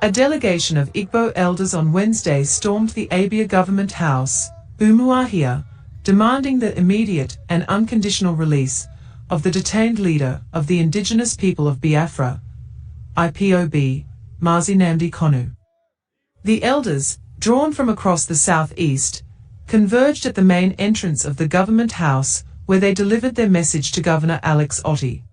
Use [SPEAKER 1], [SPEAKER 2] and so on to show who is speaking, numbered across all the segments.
[SPEAKER 1] A delegation of Igbo elders on Wednesday stormed the Abia Government House, Umuahia, demanding the immediate and unconditional release of the detained leader of the indigenous people of Biafra, IPOB, Mazi Nnamdi Kanu. The elders, drawn from across the southeast, converged at the main entrance of the government house, where they delivered their message to Governor Alex Otti.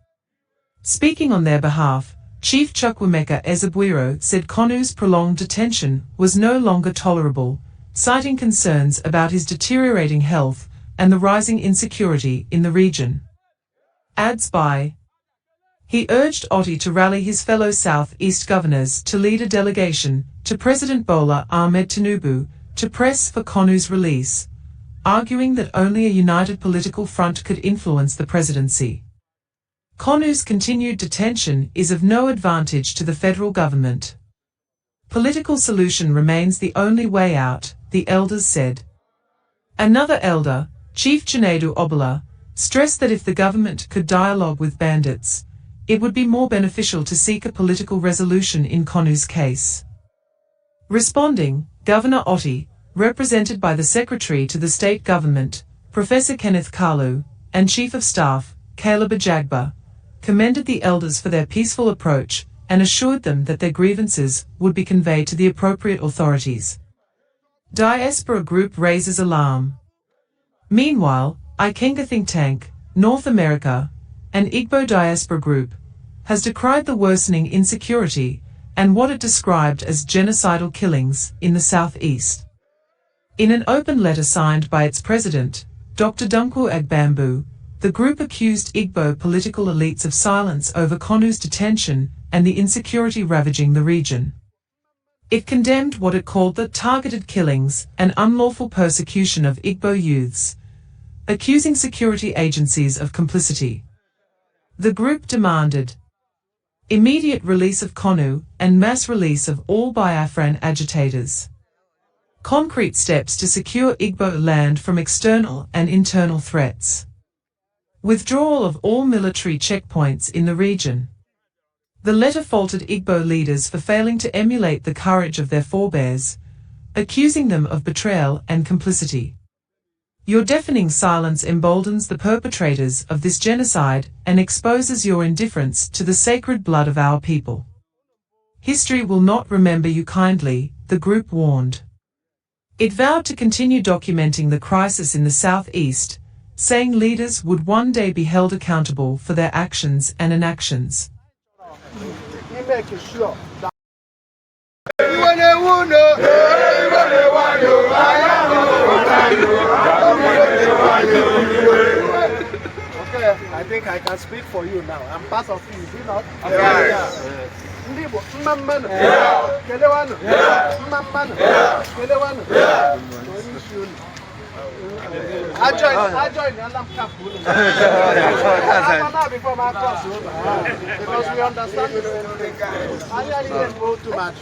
[SPEAKER 1] Speaking on their behalf, Chief Chukwuemeka Ezebwiro said Kanu's prolonged detention was no longer tolerable, citing concerns about his deteriorating health and the rising insecurity in the region. Adds by. He urged Otti to rally his fellow Southeast governors to lead a delegation to President Bola Ahmed Tinubu to press for Kanu's release, arguing that only a united political front could influence the presidency. Kanu's continued detention is of no advantage to the federal government. Political solution remains the only way out, the elders said. Another elder, Chief Chinedu Obola, stressed that if the government could dialogue with bandits, it would be more beneficial to seek a political resolution in Kanu's case. Responding, Governor Otti, represented by the Secretary to the State Government, Professor Kenneth Kalu, and Chief of Staff, Caleb Ajagba, commended the elders for their peaceful approach and assured them that their grievances would be conveyed to the appropriate authorities. Diaspora group raises alarm. Meanwhile, Ikenga think tank, North America, an Igbo diaspora group, has decried the worsening insecurity and what it described as genocidal killings in the southeast. In an open letter signed by its president, Dr. Dunku Agbambu, the group accused Igbo political elites of silence over Kanu's detention and the insecurity ravaging the region. It condemned what it called the targeted killings and unlawful persecution of Igbo youths, accusing security agencies of complicity. The group demanded immediate release of Kanu and mass release of all Biafran agitators. Concrete steps to secure Igbo land from external and internal threats. Withdrawal of all military checkpoints in the region. The letter faulted Igbo leaders for failing to emulate the courage of their forebears, accusing them of betrayal and complicity. Your deafening silence emboldens the perpetrators of this genocide and exposes your indifference to the sacred blood of our people. History will not remember you kindly, the group warned. It vowed to continue documenting the crisis in the southeast, saying leaders would one day be held accountable for their actions and inactions.
[SPEAKER 2] I think I can speak for you now. I'm part of you, is it not? I joined the Alam Camp before my cross over because we understand the same thing. I didn't go too much.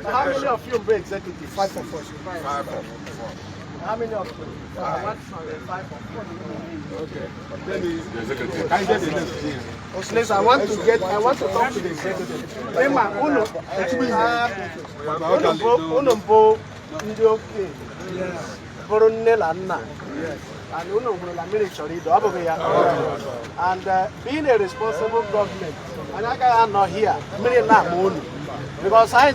[SPEAKER 2] How many of you were executives? 5 of us. How many of you? 5 of 4. Okay. I want to talk to the executive. And being a responsible government, and I am not here, because I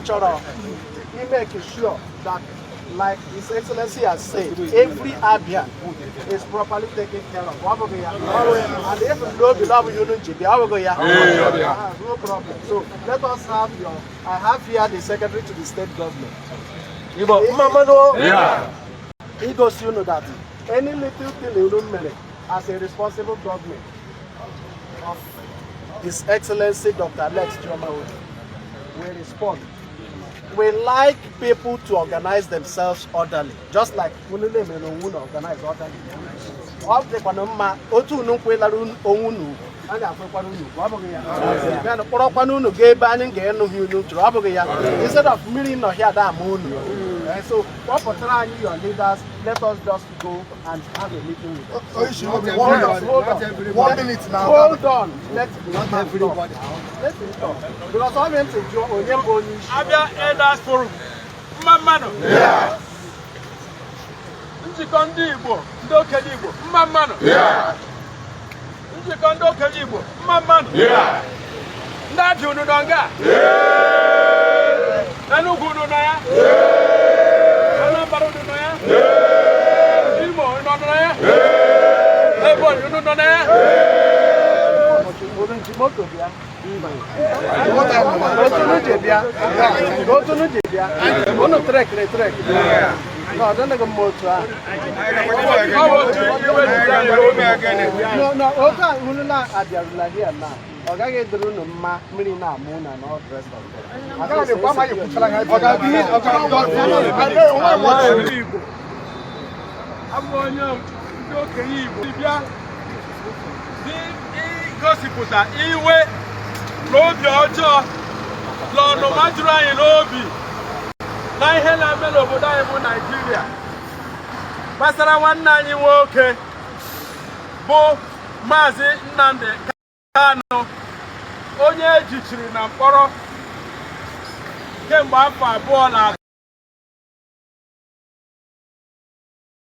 [SPEAKER 2] make sure that, like His Excellency has said, every Abia is properly taken care of. And if no beloved unity, no problem. So let us have I have here the Secretary to the State Government. He goes, you know that any little thing you don't manage as a responsible government of His Excellency Dr. Alex Chioma will respond. We like people to organize themselves orderly, just like we organize orderly. Instead of meeting here that moon, So what for trying your leaders, let us just go and have a meeting with them. Hold on.
[SPEAKER 3] 1 minute now.
[SPEAKER 2] Hold on. Let everybody let him talk. Because I'm going to do
[SPEAKER 4] Abia Elders Forum. Mamano.
[SPEAKER 3] Yeah.
[SPEAKER 4] Njikọ ndị Igbo, ndị okenye Igbo, mamano.
[SPEAKER 3] Yeah.
[SPEAKER 4] Njikọ ndị okenye Igbo, mamano.
[SPEAKER 3] Yeah.
[SPEAKER 4] Ndị Abia unu nọ nga? Enugu unu nọ ya? Anambra unu nọ ya? Imo unu nọ ya? Ebonyi unu nọ ya?
[SPEAKER 2] No, I don't know more to No, okay, Hulula Abia here now. Okay, the room ma Milina Moon and all the rest of them. I don't know why you put like
[SPEAKER 4] I'm going to gosipụta iwe n'obi ọjọọ lọnụ majụrụ anyị n'obi na ihe na-eme n'obodo anyị bụ Naịjirịa gbasara nwanne anyị nwoke bụ Maazị Nnamdi Kanu, onye ejichiri na mkpọrọ kemgbe afọ 2 na